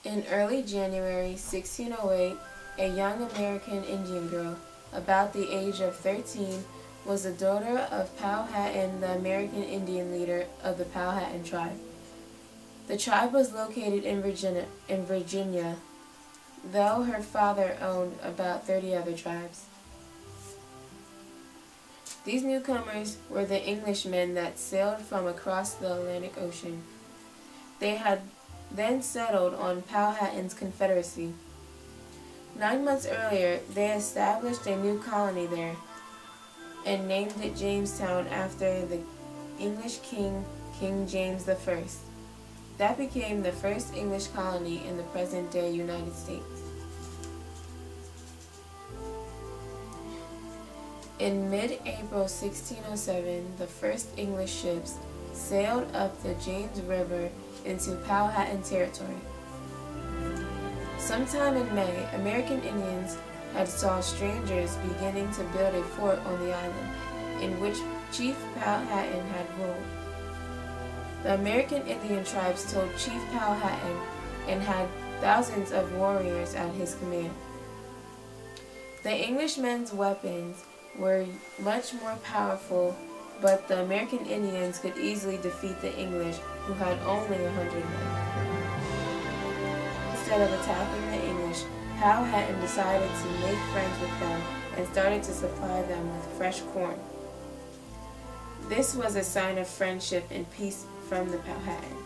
In early January 1608, a young American Indian girl, about the age of 13, was the daughter of Powhatan, the American Indian leader of the Powhatan tribe. The tribe was located in Virginia, though her father owned about 30 other tribes. These newcomers were the Englishmen that sailed from across the Atlantic Ocean. They had then settled on Powhatan's Confederacy. 9 months earlier, they established a new colony there and named it Jamestown after the English king, King James I. That became the first English colony in the present-day United States. In mid-April 1607, the first English ships sailed up the James River into Powhatan territory. Sometime in May, American Indians had saw strangers beginning to build a fort on the island, in which Chief Powhatan had ruled. The American Indian tribes told Chief Powhatan and had thousands of warriors at his command. The Englishmen's weapons were much more powerful, but the American Indians could easily defeat the English, who had only 100 men. Instead of attacking the English, Powhatan decided to make friends with them and started to supply them with fresh corn. This was a sign of friendship and peace from the Powhatan.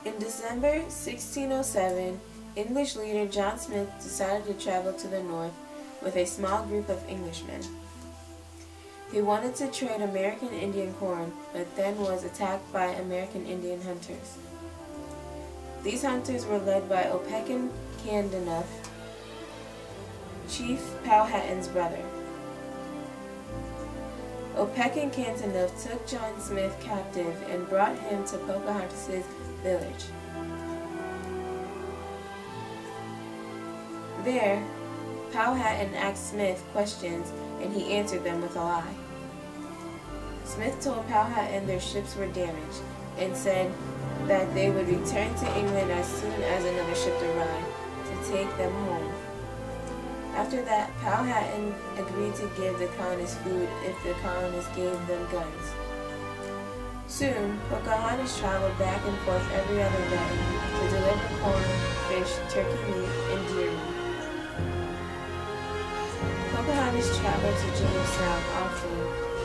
In December 1607, English leader John Smith decided to travel to the north with a small group of Englishmen. He wanted to trade American Indian corn, but then was attacked by American Indian hunters. These hunters were led by Opechancanough, Chief Powhatan's brother. Opechancanough took John Smith captive and brought him to Pocahontas' village. There, Powhatan asked Smith questions, and he answered them with a lie. Smith told Powhatan their ships were damaged, and said that they would return to England as soon as another ship arrived to take them home. After that, Powhatan agreed to give the colonists food if the colonists gave them guns. Soon, Pocahontas traveled back and forth every other day to deliver corn, fish, turkey meat, and deer meat. Pocahontas traveled to Jamestown often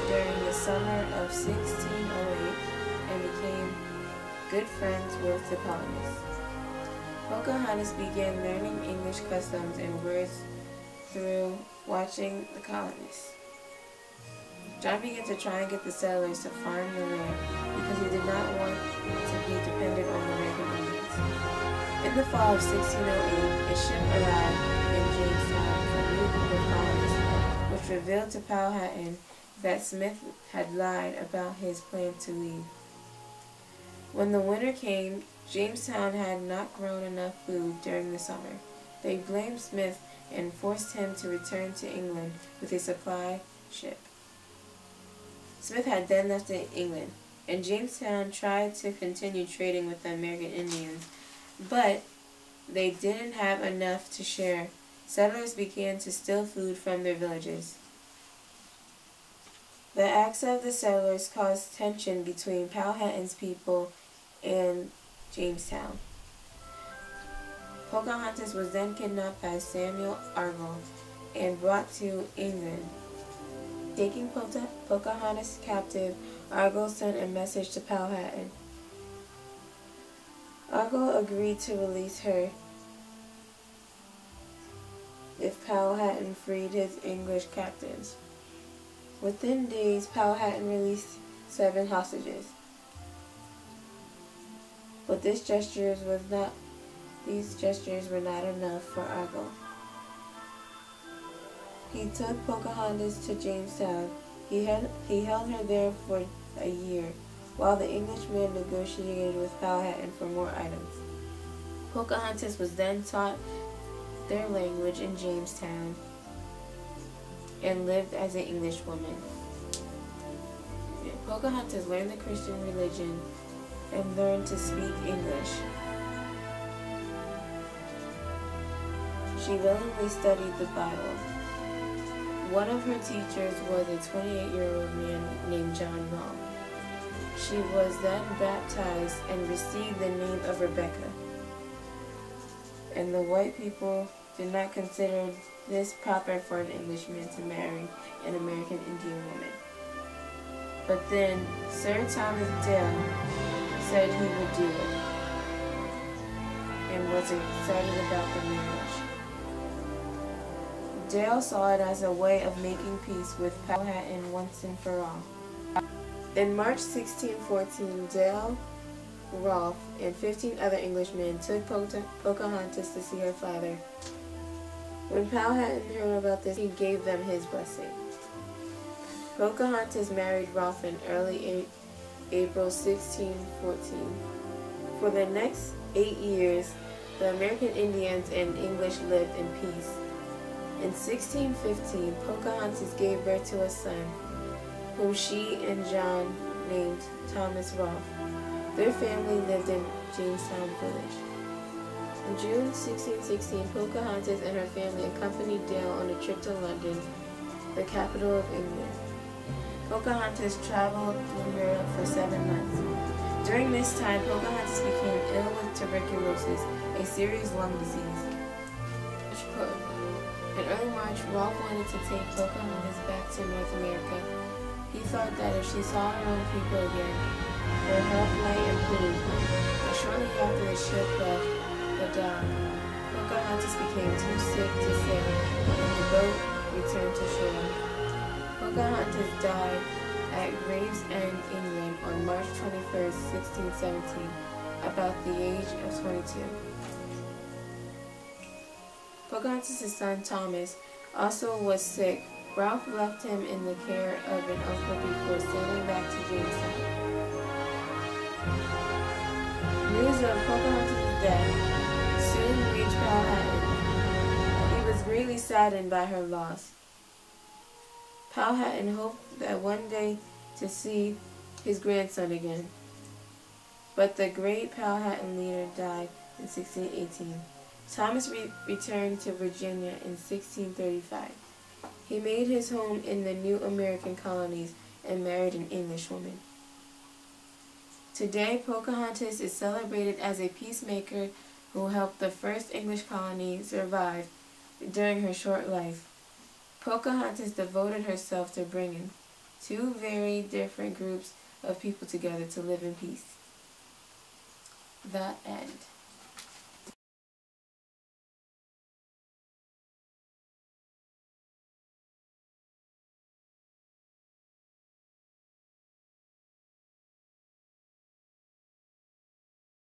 during the summer of 1608 and became good friends with the colonists. Pocahontas began learning English customs and words through watching the colonists. John began to try and get the settlers to farm the land because he did not want to be dependent on the American Indians. In the fall of 1608, a ship arrived in Jamestown from a new group of colonists, which revealed to Powhatan that Smith had lied about his plan to leave. When the winter came, Jamestown had not grown enough food during the summer. They blamed Smith and forced him to return to England with a supply ship. Smith had then left England, and Jamestown tried to continue trading with the American Indians, but they didn't have enough to share. Settlers began to steal food from their villages. The acts of the settlers caused tension between Powhatan's people and Jamestown. Pocahontas was then kidnapped by Samuel Argall and brought to England. Taking Pocahontas captive, Argall sent a message to Powhatan. Argall agreed to release her if Powhatan freed his English captives. Within days, Powhatan released 7 hostages. But these gestures were not enough for Argall. He took Pocahontas to Jamestown. He held her there for a year, while the Englishmen negotiated with Powhatan for more items. Pocahontas was then taught their language in Jamestown and lived as an Englishwoman. Pocahontas learned the Christian religion and learned to speak English. She willingly studied the Bible. One of her teachers was a 28-year-old man named John Rolfe. She was then baptized and received the name of Rebecca. And the white people did not consider this proper for an Englishman to marry an American Indian woman. But then Sir Thomas Dale said he would do it and was excited about the marriage. Dale saw it as a way of making peace with Powhatan once and for all. In March 1614, Dale, Rolfe, and 15 other Englishmen took Pocahontas to see her father. When Powhatan heard about this, he gave them his blessing. Pocahontas married Rolfe in early April 1614. For the next 8 years, the American Indians and English lived in peace. In 1615, Pocahontas gave birth to a son, whom she and John named Thomas Rolfe. Their family lived in Jamestown Village. In June 1616, Pocahontas and her family accompanied Dale on a trip to London, the capital of England. Pocahontas traveled through Europe for 7 months. During this time, Pocahontas became ill with tuberculosis, a serious lung disease. In early March, Rolfe wanted to take Pocahontas back to North America. He thought that if she saw her own people again, her health might improve. But shortly after the ship left the dock, Pocahontas became too sick to sail, and the boat returned to shore. Pocahontas died at Gravesend, England on March 21, 1617, about the age of 22. Pocahontas' son Thomas also was sick. Rolfe left him in the care of an uncle before sailing back to Jamestown. News of Pocahontas' death soon reached Powhatan. He was greatly saddened by her loss. Powhatan hoped that one day to see his grandson again. But the great Powhatan leader died in 1618. Thomas returned to Virginia in 1635. He made his home in the new American colonies and married an Englishwoman. Today, Pocahontas is celebrated as a peacemaker who helped the first English colony survive during her short life. Pocahontas devoted herself to bringing two very different groups of people together to live in peace. The end.